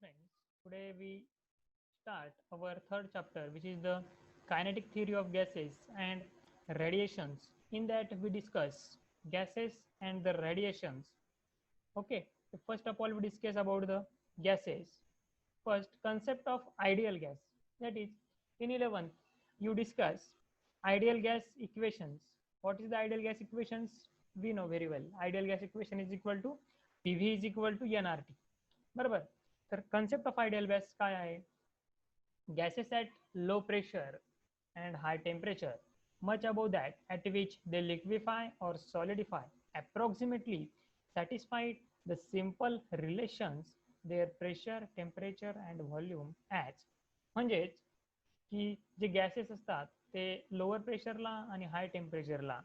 friends, today we start our third chapter, which is the kinetic theory of gases and radiations. In that, we discuss gases and the radiations. Okay, so first of all, we discuss about the gases. First, concept of ideal gas. That is, in 11th, you discuss ideal gas equations. What is the ideal gas equations? We know very well. Ideal gas equation is equal to PV is equal to nRT. बरोबर. तर concept of ideal gas काय आहे? Gases at low pressure and high temperature, much above that at which they liquefy or solidify, approximately satisfy the simple relations their pressure, temperature and volume as. म्हणजेच की जे gases असतात ते lower प्रेशरला आणि हाय टेम्परेचरला,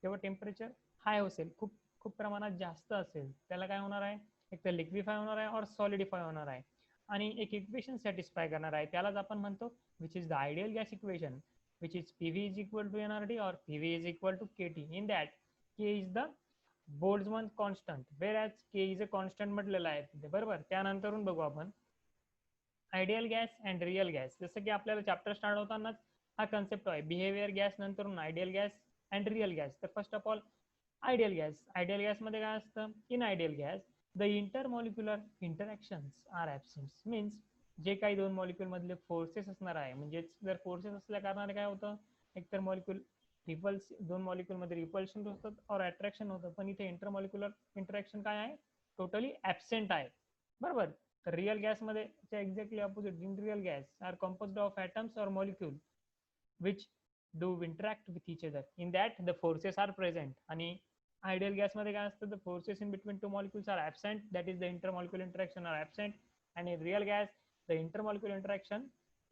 जेव्हा temperature हाय असेल, खूप खूप प्रमाणात जास्त असेल, त्याला काय होणार आहे, एक तर लिक्विफाय होणार आहे और सॉलिडिफाय होणार आहे आणि एक इक्वेशन सॅटिस्फाय करणार आहे, त्यालाच आपण म्हणतो which is the ideal gas equation, which is PV is equal to nRT or PV is equal to KT. In that K is the Boltzmann constant, whereas K is a constant म्हटलेला आहे तिथे. बरोबर. त्यानंतरून बघू आपण ideal gas and real gas. जसं की आपल्याला चॅप्टर स्टार्ट होतानाच हा कन्सेप्ट आहे, बिहेवियर गॅस नंतरून ideal gas and real gas. तर first of all ideal gas. Ideal गॅसमध्ये काय असतं? In ideal gas the intermolecular interactions are absent. Means जे काही दोन मॉलिक्यूल मधले फोर्सेस असणार आहे, म्हणजे जर फोर्सेस असल्या कारणाने काय होतं, एकतर मॉलिक्यूल रिपल्स, दोन मॉलिक्यूल मध्ये रिपल्शन होतं और अट्रॅक्शन होतं, पण इथे इंटरमॉलिक्युलर इंटरॅक्शन काय आहे, टोटली ॲब्सेंट आहे. बरोबर. तर रिअल गॅसमध्ये exactly opposite. In real gas are composed of atoms और molecule which do interact with each other. In that the forces are present. आणि आयडियल गॅसमध्ये काय असतं, the forces in between two molecules are absent, that is the intermolecular interaction are absent. and in real gas the intermolecular interaction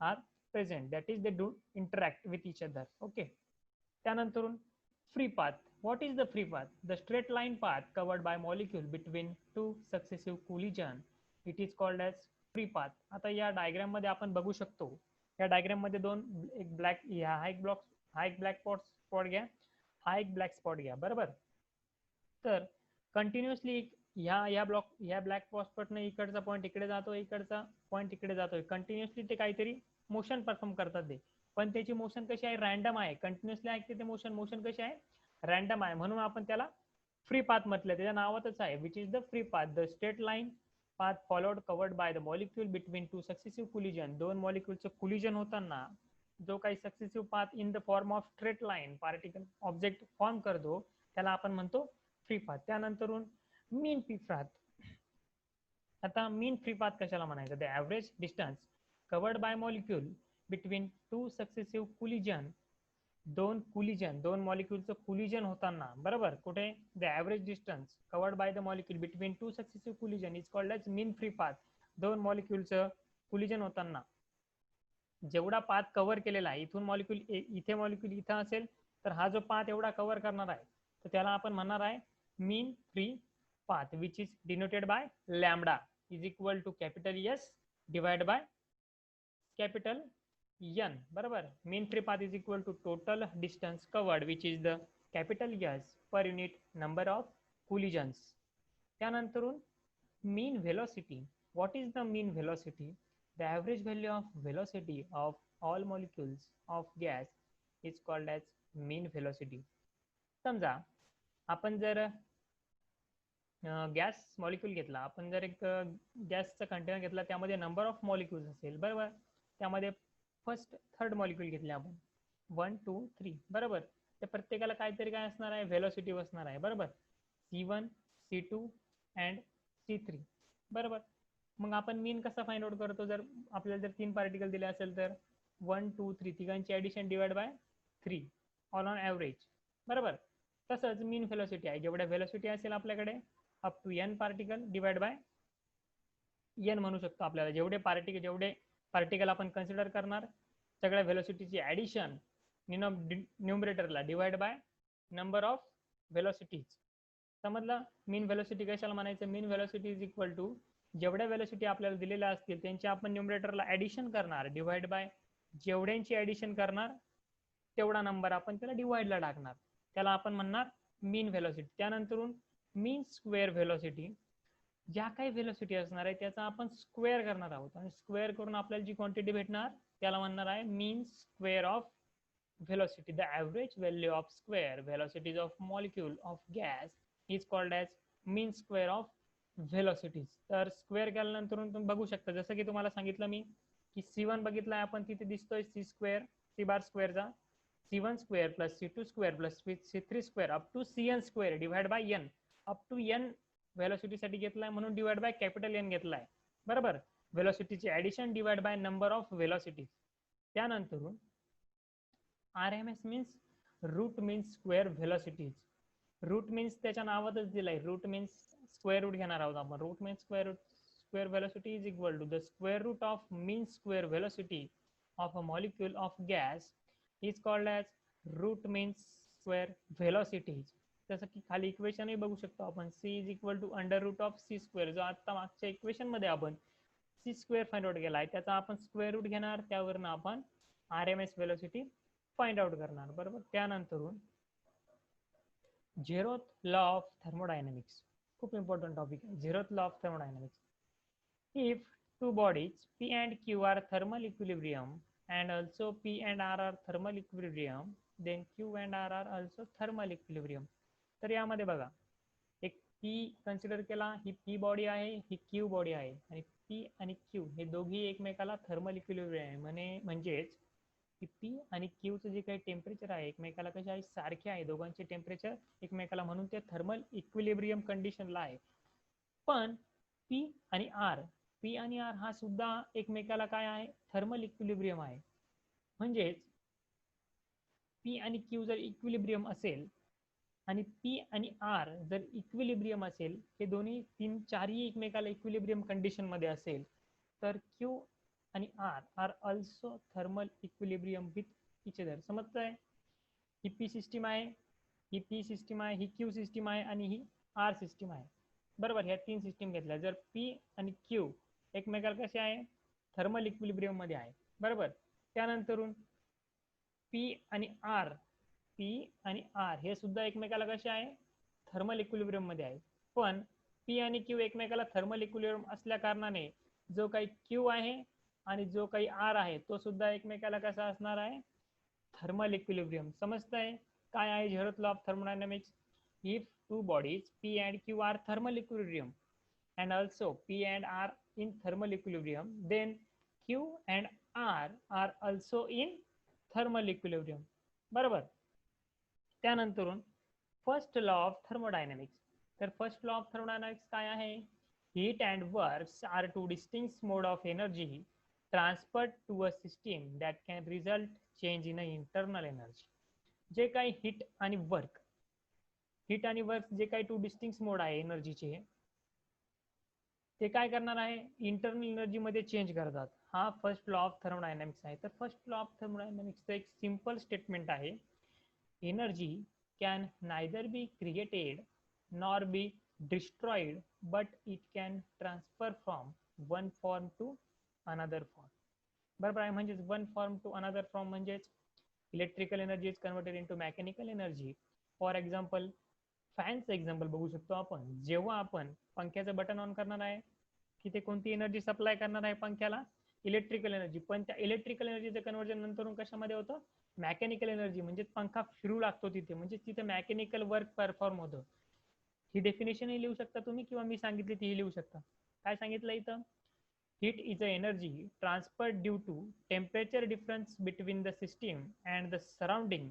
are present, that is they do interact with each other. Okay. त्यानंतरून free path. What is the free path? The straight line path covered by molecule between two successive collision, it is called as free path. आता या diagram मध्ये आपण बघू शकतो, या diagram मध्ये दोन, एक ब्लॅक, हा एक ब्लॉक, हा एक ब्लॅक स्पॉट घ्या, हा एक ब्लॅक स्पॉट घ्या. बरोबर. तर कंटिन्युअसली ह्या ब्लॅक स्पॉटने इकडचा पॉईंट इकडे जातो, इकडचा पॉईंट इकडे जातोय, कंटिन्युअसली ते काहीतरी मोशन परफॉर्म करतात ते, पण त्याची मोशन कशी आहे, रॅन्डम आहे. कंटिन्युअसली ऐकते ते मोशन कशी आहे, रॅन्डम आहे, म्हणून आपण त्याला फ्री पाथ म्हटलं. त्याच्या नावातच आहे, which is the free path, the straight line path followed covered by the molecule between two successive collision. दोन मॉलिक्यूलचं कोलिजन होताना जो काही successive path in the form of straight line particle object form करतो, त्याला आपण म्हणतो फ्री पाथ. त्यानंतरून मीन free path. आता मीन फ्री पाथ कशाला म्हणायचं, the average distance covered bye molecule between two successive collision. दोन मॉलिक्यूलचं कोलिजन होताना, बरोबर, कुठे, the average distance covered by the molecule between two successive collision is called as mean free path. दोन मॉलिक्यूलचं कोलिजन होताना जेवढा पाथ कव्हर केलेला आहे, इथून मॉलिक्यूल इथे मॉलिक्यूल इथं असेल तर हा जो पाथ एवढा कव्हर करणार आहे, तर त्याला आपण म्हणणार आहे मीन free path, which is denoted by lambda is equal to capital S divided by capital N. बरोबर. mean free path is equal to total distance covered, which is the capital S per unit number of collisions. त्यानंतरून mean velocity. What is the mean velocity? The average value of velocity of all molecules of gas is called as mean velocity. समजा आपण जर gas molecule घेतला, आपण जर एक गॅसचा container घेतला, त्यामध्ये नंबर ऑफ मॉलिक्यूल्स असेल, बरोबर, त्यामध्ये फर्स्ट थर्ड मॉलिक्यूल घेतले आपण 1 2 3, बरोबर, त्या प्रत्येकाला काहीतरी काय असणार आहे, व्हेलॉसिटी असणार आहे, बरोबर, C1 C2 अँड C3, बरोबर. मग आपण मीन कसा फाइंड आउट करतो, जर आपल्याला जर 3 पार्टिकल दिले असेल तर 1 2 3 तिघांची addition divide by 3 all on average, बरोबर. तसंच मीन व्हेलॉसिटी आहे, जेवढ्या व्हेलॉसिटी असेल आपल्याकडे up to n particle divide by n म्हणू शकतो. आपल्याला जेवढे पार्टिकल आपण कन्सिडर करणार, सगळ्या व्हेलॉसिटीची ॲडिशन न्यूमरेटरला divide by number of velocities. समजलं. मीन व्हेलॉसिटी कशाला म्हणायचं, mean velocity is equal to जेवढ्या व्हेलॉसिटी आपल्याला दिलेल्या असतील त्यांची आपण न्यूमरेटरला ॲडिशन करणार डिवाइड बाय जेवढ्यांची ॲडिशन करणार तेवढा नंबर आपण त्याला डिवाइडला टाकणार, त्याला आपण म्हणणार मीन व्हेलॉसिटी. त्यानंतरून mean square velocity. ज्या काही व्हेलॉसिटी असणार आहे त्याचा आपण स्क्वेअर करणार आहोत आणि स्क्वेअर करून आपल्याला जी क्वांटिटी भेटणार त्याला म्हणणार आहे mean square of velocity. The average value of square velocities of molecule of gas is called as mean square of velocities. तर स्क्वेअर केल्यानंतर तुम्ही बघू शकता जसं की तुम्हाला सांगितलं मी की C1 बघितलाय आपण तिथे दिसतोय C स्क्वेअर C बार स्क्वेअरचा C1 square plus C2 square plus C3 square up to CN square divide by N up to N व्हेलॉसिटीसाठी घेतलाय म्हणून डिवाइड बाय कॅपिटल N घेतलाय बरोबर. व्हेलॉसिटीची addition divide by number of velocities. त्यानंतर RMS means root means square velocities. Root means त्याच्या नावातच दिलाय रूट मीन्स स्क्वेअर रूट घेणार आहोत आपण. Root means square velocity is equal to the square root of mean square velocity of a molecule of gas is called as root means square velocities. जसं की खाली इक्वेशनही बघू शकतो आपण C is equal to under root of C square जो आता मागच्या equation मध्ये आपण C स्क्वेअर फाइंड आउट केला आहे त्याचा आपण स्क्वेअर रूट घेणार त्यावरनं आपण RMS velocity फाइंड आउट करणार बरोबर. त्यानंतर झेरोथ लॉ ऑफ थर्मोडायनामिक्स खूप इम्पॉर्टंट टॉपिक आहे. Zeroth law of thermodynamics. If two bodies P and Q are thermal equilibrium and also P and R are thermal equilibrium then Q and R are also thermal equilibrium. तर यामध्ये बघा एक P consider केला ही P body आहे ही Q body आहे आणि P आणि Q हे दोघी एकमेकाला थर्मल इक्विलिब्रियम आहे म्हणजेच की P आणि Q चं जे काही टेम्परेचर आहे एकमेकाला कसे आहे सारखे आहे दोघांचे टेम्परेचर एकमेकाला म्हणून ते थर्मल इक्विलिब्रियम कंडिशनला आहे. पण P आणि R हा सुद्धा एकमेकाला काय आहे थर्मल इक्विलिब्रियम आहे. म्हणजेच P आणि Q जर इक्विलिब्रियम असेल आणि P आणि R जर इक्विलिब्रियम असेल हे दोन्ही चारही एकमेकाला इक्विलिब्रियम कंडिशन मध्ये असेल तर Q आणि R are also thermal equilibrium with each other. समजतंय. ही P सिस्टीम आहे ही P सिस्टीम आहे ही Q सिस्टीम आहे आणि ही R सिस्टीम आहे बरोबर. ह्या तीन सिस्टीम घेतल्या जर P आणि Q एकमेकाला कसे आहे थर्मल इक्विलिब्रियम मध्ये आहे बरोबर. त्यानंतरून P आणि R हे सुद्धा एकमेकाला कसे आहे थर्मल इक्विलिब्रियम मध्ये आहे. पण P आणि Q एकमेकाला थर्मल इक्विलिब्रियम असल्या कारणाने जो काही Q आहे आणि जो काही R आहे तो सुद्धा एकमेकाला कसा असणार आहे थर्मल इक्विलिब्रियम. समजतंय काय आहे zeroth law of thermodynamics. If two bodies P and Q are thermal equilibrium and also P and R in thermal equilibrium then Q and R are also in thermal equilibrium बरोबर. त्यानंतरून first law of thermodynamics. तर first law of thermodynamics काय आहे heat and works are two distinct mode of energy transferred to a system that can result change in a internal energy. जे काही heat आणि work जे काही two distinct मोड आहे एनर्जीचे ते काय करणार आहे इंटरनल एनर्जी मध्ये चेंज करतात. हा फर्स्ट लॉ ऑफ थर्मोडायनामिक्स आहे. तर फर्स्ट लॉ ऑफ थर्मोडायनामिक्सचं एक सिंपल स्टेटमेंट आहे energy can neither be created nor be destroyed but it can transfer from one form to another form बरोबर आहे. म्हणजेच one form to another form म्हणजेच electrical energy is converted into mechanical energy. For example फॅनचं example बघू शकतो आपण. जेव्हा आपण पंख्याचं बटन ऑन करणार आहे की ते कोणती एनर्जी सप्लाय करणार आहे पंख्याला इलेक्ट्रिकल एनर्जी. पण त्या इलेक्ट्रिकल एनर्जीचं कन्वर्जन नंतर कशामध्ये होतं मेकॅनिकल एनर्जी. म्हणजे पंखा फिरू लागतो तिथे म्हणजे तिथे मेकॅनिकल वर्क परफॉर्म होतं. ही डेफिनेशनही लिहू शकता तुम्ही किंवा मी सांगितली तीही लिहू शकता. काय सांगितलं इथं heat is a energy transferred due to temperature difference between the system and the surrounding.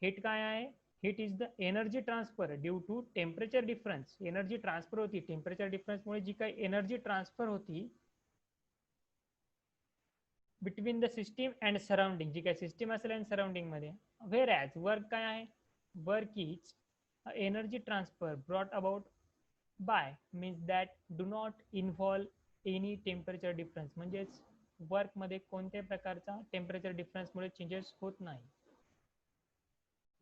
heat काय आहे heat is the energy transfer due to temperature difference. Energy transfer होती टेम्परेचर डिफरन्स मुळे जी काही एनर्जी ट्रान्सफर होती between the system and surrounding जी काही system असेल आणि सराउंडिंग मध्ये. व्हेर ॲज वर्क काय आहे work is energy transfer brought about by means that do not involve any temperature difference. म्हणजेच वर्कमध्ये कोणत्याही प्रकारचा टेम्परेचर डिफरन्समुळे चेंजेस होत नाही.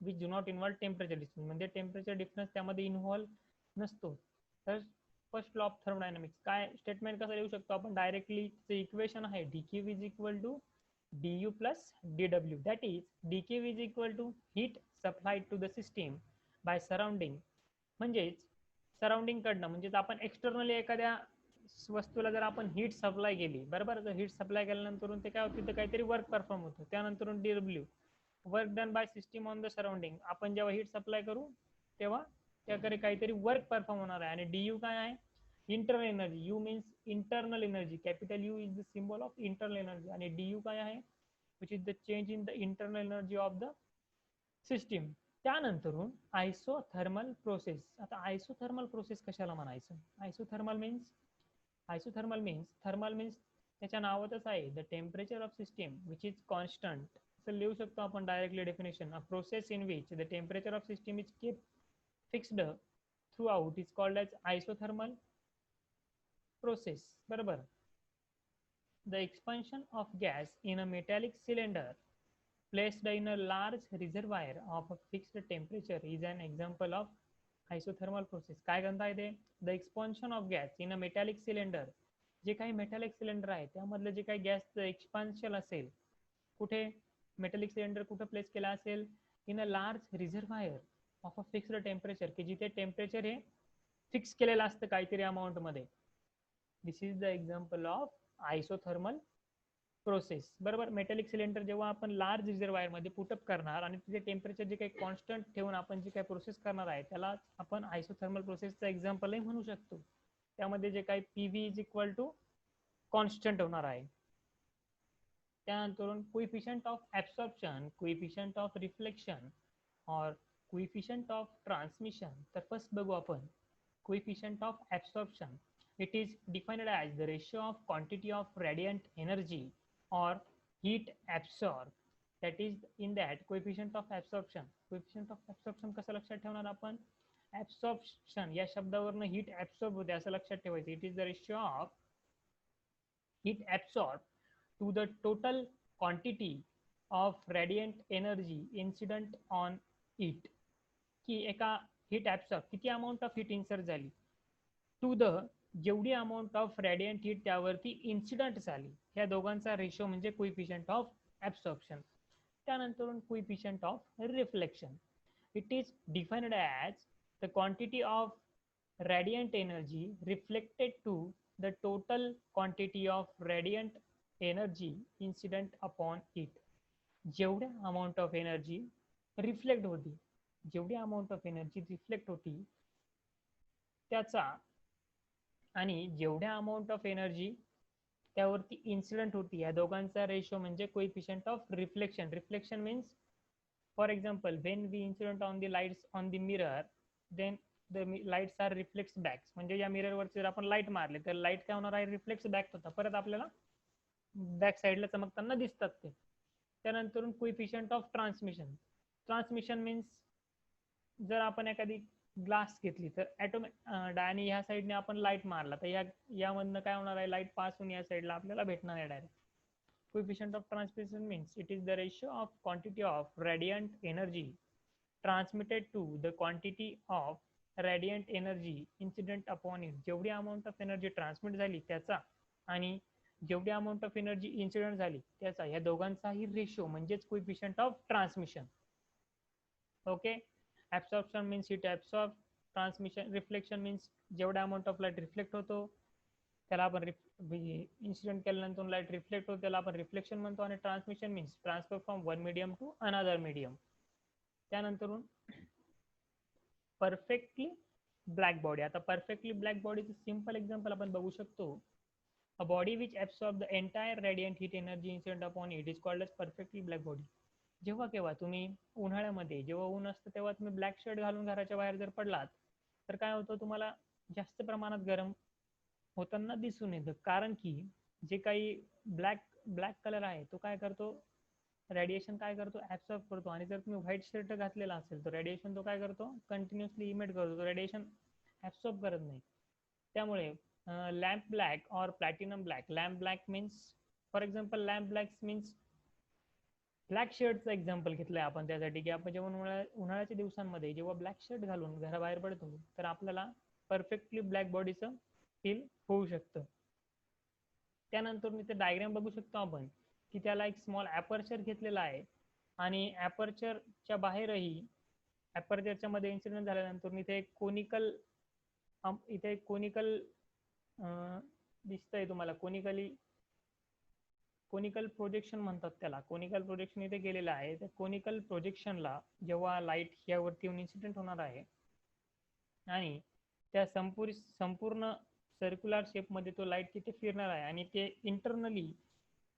Which do not involve temperature difference म्हणजे टेम्परेचर डिफरन्स त्यामध्ये इन्व्हॉल्व नसतो. तर फर्स्ट लॉ ऑफ थर्मोडायनामिक्स काय स्टेटमेंट कसं लिहू शकतो आपण डायरेक्टली इक्वेशन आहे dq is equal to du plus dw. That is dq is equal to heat supplied to the system by surrounding. म्हणजेच सराउंडिंग कडनं, म्हणजे आपण एक्सटर्नली एखाद्या वस्तूला जर आपण हीट सप्लाय केली, बरोबर, तर हीट सप्लाय केल्यानंतर ते काय होतं, तिथं काहीतरी वर्क परफॉर्म होतं. त्यानंतर DW, work done by system on the surrounding. आपण जेव्हा हीट सप्लाय करू तेव्हा त्याकडे काहीतरी वर्क परफॉर्म होणार आहे. आणि DU काय आहे, internal energy. U means internal energy, capital U is the symbol of internal energy. आणि DU काय आहे, which is the change in the internal energy of the system. त्यानंतरून आयसोथर्मल प्रोसेस. आता आयसोथर्मल प्रोसेस कशाला म्हणायचं? Isothermal means thermal means त्याच्या नावातच आहे, the temperature of system which is constant. असं लिहू शकतो आपण directly definition. A process in which the temperature of system is keep fixed throughout is called as isothermal process. बरोबर. The expansion of gas in a metallic cylinder placed in a large reservoir of a fixed temperature is an example of isothermal process. काय म्हणता येते? The expansion of gas in a metallic cylinder. जे काही metallic cylinder आहे त्यामधलं जे काही गॅसचं एक्सपान्शन असेल, कुठे मेटॅलिक सिलेंडर कुठे प्लेस केला असेल, in a large reservoir of a fixed temperature, की जिथे टेम्परेचर हे फिक्स केलेलं असतं काहीतरी अमाऊंट मध्ये. This is the example of isothermal process. बरोबर. मेटॅलिक सिलेंडर जेव्हा आपण लार्ज रिझर्वायर मध्ये पुटअप करणार आणि तिथे टेम्परेचर जे काही कॉन्स्टंट ठेवून आपण जे काही प्रोसेस करणार आहे त्याला आपण आयसोथर्मल प्रोसेसचा एक्झाम्पलही म्हणू शकतो. त्यामध्ये जे काही PV is equal to constant होणार आहे. त्यानंतर coefficient of absorption, coefficient of reflection और कोएफिशियंट ऑफ ट्रान्समिशन. तर फर्स्ट बघू आपण coefficient of absorption. It is defined as the ratio of quantity of radiant energy or heat absorbed, that is in that coefficient of absorption. Coefficient of absorption कसं लक्षात ठेवणार आपण? Absorption या शब्दावरनं heat absorb होते असं लक्षात ठेवायचं. It is the ratio of heat absorbed to the total quantity of radiant energy incident on it. की एका heat absorb किती amount of heat insert झाली, टू द जेवढी अमाऊंट ऑफ रॅडियंट हीट त्यावरती इन्सिडंट झाली, ह्या दोघांचा रेशो म्हणजे कोएफिशियंट ऑफ ऍब्सॉर्प्शन. त्यानंतर coefficient of reflection. It is defined as the quantity of radiant energy reflected to the total quantity of radiant energy incident upon it. जेवढ्या amount of energy reflect होती, जेवढी amount of energy reflect होती त्याचा आणि जेवढ्या amount of energy त्यावरती incident होती, या दोघांचा रेशो म्हणजे coefficient of reflection. Reflection means for example when we incident on the lights on the mirror, then the lights are reflex backs. म्हणजे या मिररवरती जर आपण लाईट मारले तर लाईट काय होणार आहे, रिफ्लेक्स बॅक होता, परत आपल्याला बॅक साईडला चमकताना दिसतात ते. त्यानंतर coefficient of transmission. Transmission means जर आपण एखादी ग्लास घेतली तर आणि ह्या साईडने आपण लाईट मारला तर यामधनं काय होणार आहे, लाईट पास होऊन या साईडला आपल्याला भेटणार आहे direct. Coefficient of transmission means it is the ratio of quantity of radiant energy transmitted to the quantity of radiant energy incident upon it. जेवढी अमाऊंट ऑफ एनर्जी ट्रान्समिट झाली त्याचा आणि जेवढी अमाऊंट ऑफ एनर्जी इन्सिडेंट झाली त्याचा, या दोघांचाही ratio म्हणजेच coefficient of transmission. Okay. Absorption means heat absorb, transmission reflection means जेवढा अमाऊंट ऑफ लाईट रिफ्लेक्ट होतो त्याला आपण इन्सिडेंट केल्यानंतर लाईट रिफ्लेक्ट होतो त्याला आपण रिफ्लेक्शन म्हणतो. आणि transmission means transfer from one medium to another medium. त्यानंतर परफेक्टली ब्लॅक बॉडी. आता परफेक्टली ब्लॅक बॉडीचं सिंपल एक्झाम्पल आपण बघू शकतो. A body which absorb the entire radiant heat energy incident upon it is called as perfectly black body. जेव्हा केव्हा तुम्ही उन्हाळ्यामध्ये जेव्हा ऊन असतं तेव्हा तुम्ही ब्लॅक शर्ट घालून घराच्या बाहेर जर पडलात तर काय होतं, तुम्हाला जास्त प्रमाणात गरम होताना दिसून येतं. कारण की जे काही ब्लॅक कलर आहे तो काय करतो, रेडिएशन काय करतो, ऍब्सॉर्ब करतो. आणि जर तुम्ही व्हाईट शर्ट घातलेला असेल तर रेडिएशन तो काय करतो, कंटिन्युअसली इमिट करतो, तो रेडिएशन ऍब्सॉर्ब करत नाही. त्यामुळे लॅम्प ब्लॅक और platinum black. Lamp black means for example lamp black means black शर्टचं एक्झाम्पल घेतलंय आपण त्यासाठी की आपण जेव्हा उन्हाळ्याच्या दिवसांमध्ये जेव्हा ब्लॅक शर्ट घालून घराबाहेर पडतो तर आपल्याला परफेक्टली ब्लॅक बॉडीचं फील होऊ शकतं. त्यानंतर इथे डायग्राम बघू शकतो आपण की त्याला एक स्मॉल ॲपर्चर घेतलेला आहे आणि ॲपर्चरच्या बाहेरही ॲपर्चरच्या मध्ये इन्सिडेंट झाल्यानंतर इथे एक कोनिकल इथे कोनिकल दिसतंय तुम्हाला, कोनिकल प्रोजेक्शन म्हणतात त्याला. कोनिकल प्रोजेक्शन इथे गेलेलं आहे. त्या कोनिकल प्रोजेक्शनला जेव्हा लाईट यावरती येऊन इन्सिडेंट होणार आहे आणि त्या संपूर्ण सर्क्युलर शेपमध्ये तो लाईट तिथे फिरणार आहे आणि ते इंटरनली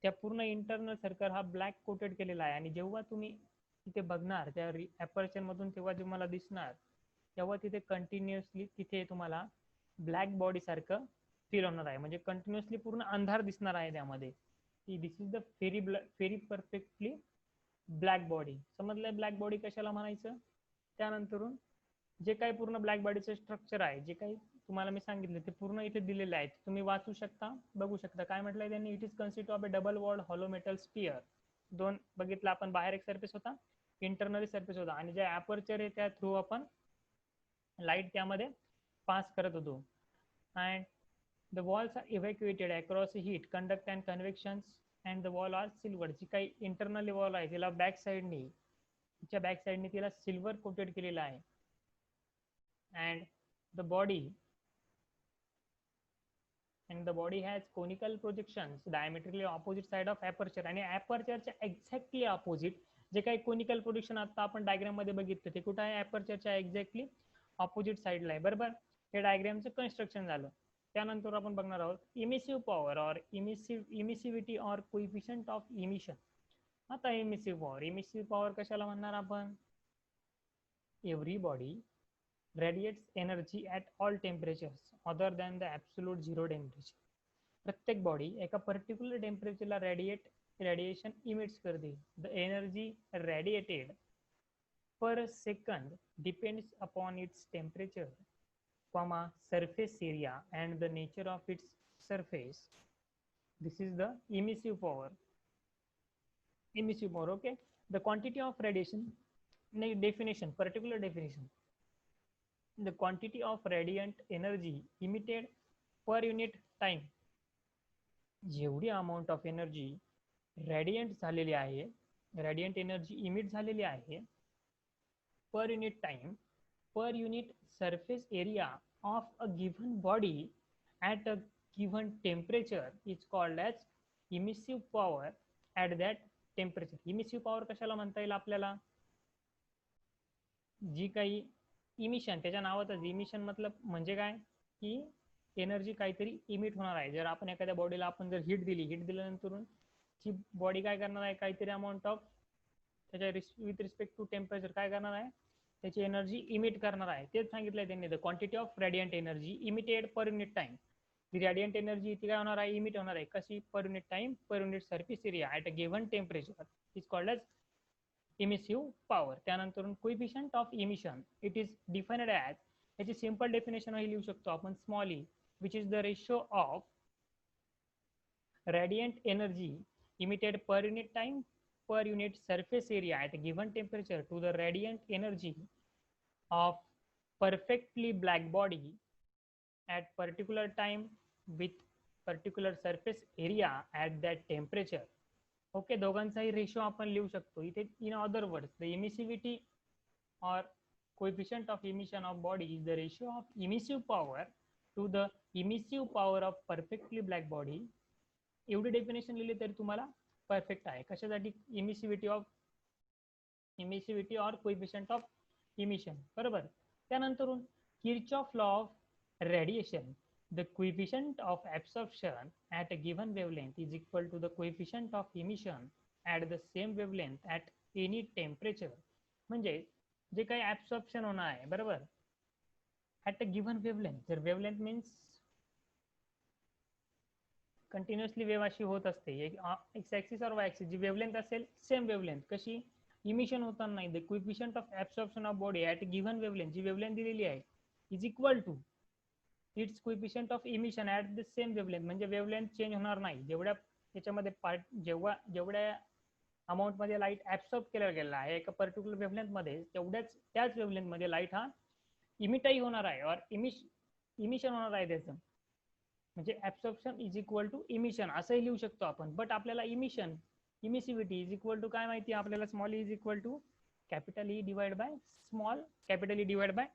त्या पूर्ण इंटरनल सर्कल हा ब्लॅक कोटेड केलेला आहे. आणि जेव्हा तुम्ही तिथे बघणार त्या ॲपर्चर मधून, तेव्हा तुम्हाला दिसणार, तेव्हा तिथे कंटिन्युअसली तिथे तुम्हाला ब्लॅक बॉडी सारखं फील होणार आहे. म्हणजे कंटिन्युअसली पूर्ण अंधार दिसणार आहे त्यामध्ये. This is the very perfectly black body. समजलंय ब्लॅक बॉडी कशाला म्हणायचं. त्यानंतरून जे काही पूर्ण ब्लॅक बॉडीचं स्ट्रक्चर आहे, जे काही तुम्हाला मी सांगितलं ते पूर्ण इथे दिलेले आहेत, तुम्ही वाचू शकता, बघू शकता. काय म्हटलंय त्यांनी, it is consist of a double walled hollow metal sphere. दोन बघितलं आपण, बाहेर एक सरफेस होता, इंटरनली सरफेस होता, आणि जे ॲपर्चर आहे त्या थ्रू आपण लाईट त्यामध्ये पास करत होतो. And the walls are evacuated across heat, conduct and convections, and the wall are silver. जी काही इंटरनली वॉल आहे तिला बॅक साईडनी, तिच्या बॅक साईडनी तिला सिल्वर कोटेड केलेला आहे. and the body has conical projections diametrically opposite side of aperture. आणि apertureच्या एक्झॅक्टली ऑपोजिट जे काही कोनिकल प्रोजेक्शन आता आपण डायग्राम मध्ये बघितलं ते कुठं आहे, ॲपर्चरच्या एक्झॅक्टली ऑपोजिट साईडला आहे. बरोबर, हे डायग्रामचं कन्स्ट्रक्शन झालं. त्यानंतर आपण बघणार आहोत इमिसिव्ह पॉवर और इमिसिव्हिटी और कोइफिशियंट ऑफ इमिशन. आता इमिसिव्ह पॉवर कशाला म्हणणार आपण, every body radiates energy at all temperatures other than the absolute zero temperature. प्रत्येक बॉडी एका पर्टिक्युलर टेम्परेचरला रेडिएशन इमिट्स करते. The energy radiated per second depends upon its temperature, surface area and the nature of its surface. This is the emissive power. Okay. The quantity of radiation, definition, particular definition. The quantity of radiant energy emitted per unit time. जेवढी amount of energy radiant झालेली आहे, radiant energy emit झालेली आहे पर unit time, per unit surface area of a given body at a given temperature is called as emissive power at that temperature. Emissive power कशाला म्हणता येईल आपल्याला, जी काही emission, त्याच्या नावातच इमिशन मतलब म्हणजे काय, की एनर्जी काहीतरी इमिट होणार आहे. जर आपण एखाद्या बॉडीला आपण जर हीट दिल्यानंतर ती बॉडी काय करणार आहे, काहीतरी अमाऊंट ऑफ त्याच्या विथ रिस्पेक्ट टू टेम्परेचर काय करणार आहे, त्याची एनर्जी इमिट करणार आहे. तेच सांगितलंय त्यांनी, the quantity of radiant energy emitted per unit time. ती रेडियंट एनर्जी ती काय होणार आहे, इमिट होणार आहे. कशी, per unit time, per unit surface area at a given temperature is called as emissive power. त्यानंतर coefficient of emission, it is defined as, याची सिंपल डेफिनेशन लिहू शकतो आपण, small e, which is the ratio of radiant energy emitted per unit time per unit surface area at a given temperature to the radiant energy of perfectly black body at particular time with particular surface area at that temperature. Okay, दोघांचाही ratio आपण लिहू शकतो इथे. In other words, the emissivity or coefficient of emission of body is the ratio of emissive power to the emissive power of perfectly black body. एवढी definition लिहिली तरी तुम्हाला perfect आहे. कशासाठी, इमिसिव्हिटी और कोइफिशियंट ऑफ इमिशन. बरोबर. त्यानंतर Kirchhoff law of radiation, the coefficient of absorption at a given wavelength is equal to the coefficient of emission at the same wavelength at any temperature. म्हणजे जे काही ऍब्सॉर्प्शन होणार आहे, बरोबर, ॲट अ गिव्हन वेवलेंथ. जर wavelength means continuously wave अशी होत असते, एक्स ॲक्सिस और वाय ॲक्सिस, जी वेवलेंथ असेल सेम वेवलेंथ. कशी, इमिशन होताना नाही. The coefficient of absorption of body at a given wavelength, जी वेवलेंथ दिलेली आहे, is equal to its coefficient of emission at the same wavelength. म्हणजे वेवलेंथ चेंज होणार नाही. जेवढ्या त्याच्यामध्ये जेवढ्या अमाऊंट मध्ये लाईट ऍब्सॉर्ब केला गेला आहे एका पर्टिक्युलर वेवलेंथ मध्ये, त्याच वेवलेंथ मध्ये लाईट हा इमिटही होणार आहे और इमिशन होणार आहे त्याचं. म्हणजे absorption is equal to emission असंही लिहू शकतो आपण. बट आपल्याला इमिसिव्हिटी इज इक्वल टू काय माहिती, आपल्याला small E is equal to capital E divide by small capital E divide by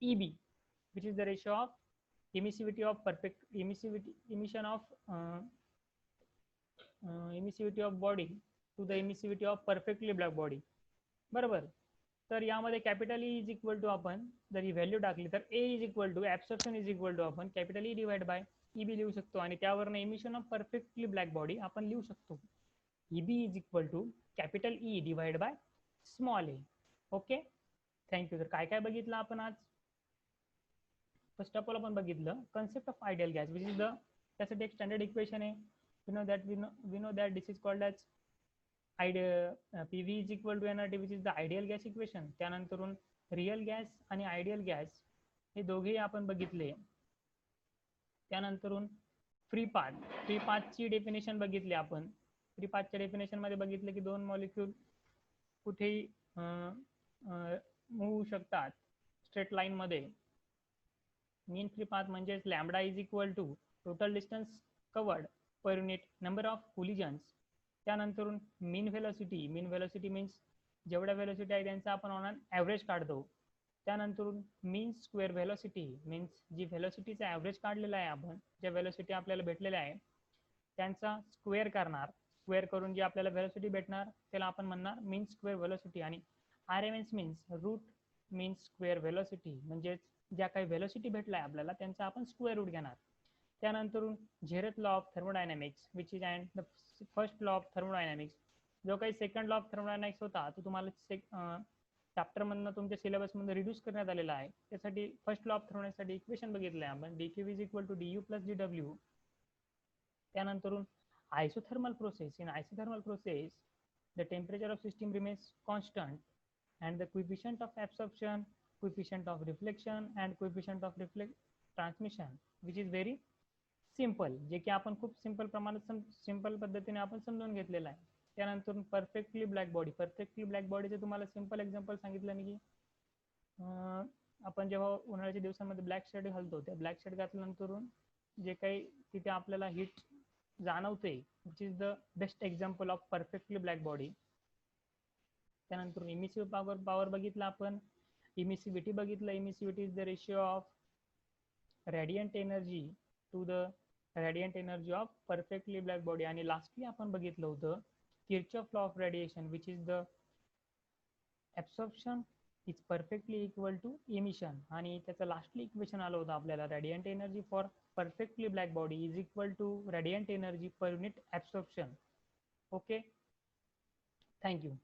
EB, which is the ratio of emissivity of perfect emission of emissivity of body to the emissivity of perfectly black body. बरोबर. तर यामध्ये capital E is equal to आपण जर ही value टाकली तर A is equal to absorption is equal to आपण capital E divide by E B लिहू शकतो आणि त्यावरनं emission of perfectly black body आपण लिहू शकतो. E B is equal to capital E divide by small a. Okay, thank you. तर काय काय बघितलं आपण आज? फर्स्ट ऑफ ऑल आपण बघितलं concept of ideal gas which is the, त्यासाठी एक स्टँडर्ड इक्वेशन आहे. we know that this is called as PV is equal to nRT which is the ideal gas equation. त्यानंतरून रिअल गॅस आणि ideal gas हे दोघेही आपण बघितले. त्यानंतरून free पाथची डेफिनेशन बघितली आपण. फ्री पाथच्या डेफिनेशन मध्ये बघितलं की दोन मॉलिक्यूल कुठेही मूव्ह होऊ शकतात स्ट्रेट लाईन मध्ये. मीन फ्री पाथ म्हणजे lambda is equal to total distance covered per unit number of collisions. त्यानंतरून मीन व्हेलॉसिटी मीन्स जेवढ्या व्हेलॉसिटी आहे त्यांचा आपण ऑन ॲव्हरेज काढतो. त्यानंतरून मीन स्क्वेअर व्हेलॉसिटी मीन्स जी व्हेलॉसिटीचा ॲव्हरेज काढलेला आहे आपण, ज्या व्हेलॉसिटी आपल्याला भेटलेल्या आहे त्यांचा स्क्वेअर करणार. स्क्वेअर करून जी आपल्याला व्हेलॉसिटी भेटणार त्याला आपण म्हणणार मीन स्क्वेअर व्हेलॉसिटी. आणि RMS मीन्स रूट मीन स्क्वेअर व्हेलॉसिटी, म्हणजेच ज्या काही व्हेलॉसिटी भेटला आहे आपल्याला त्यांचा आपण स्क्वेअर रूट घेणार. त्यानंतरून zeroth law of thermodynamics which is and the first law of thermodynamics. जो काही सेकंड लॉ ऑफ थर्मोडायनॅमिक्स होता तो तुम्हाला चॅप्टरमधनं तुमच्या सिलेबसमध्ये रिड्यूस करण्यात आलेला आहे. त्यासाठी फर्स्ट लॉ ऑफ थर्मोडायनॅमिक्ससाठी इक्वेशन बघितलं आहे आपण, dQ is equal to du plus dw. त्यानंतरून isothermal process. In isothermal process the temperature of system remains constant and the coefficient of absorption, coefficient of reflection and coefficient of transmission which is very simple, जे की आपण खूप simple पद्धतीने आपण समजून घेतलेलं आहे. त्यानंतर परफेक्टली ब्लॅक बॉडीचे तुम्हाला सिंपल एक्झाम्पल सांगितलं मी की आपण जेव्हा उन्हाळ्याच्या दिवसांमध्ये ब्लॅक शर्ट घालतो, त्या ब्लॅक शर्ट घातल्यानंतर जे काही तिथे आपल्याला हीट जाणवते which is the best example of perfectly black body. त्यानंतर इमिसिव्ह पॉवर बघितला आपण, इमिसिव्हिटी बघितलं. Emissivity is the ratio of radiant energy to the radiant energy of perfectly black body. आणि लास्टली आपण बघितलं होतं Kirchhoff law of radiation which is the absorption is perfectly equal to emission. आणि त्याचं lastly equation आलं होतं आपल्याला radiant energy for perfectly black body is equal to radiant energy per unit absorption. Okay, thank you.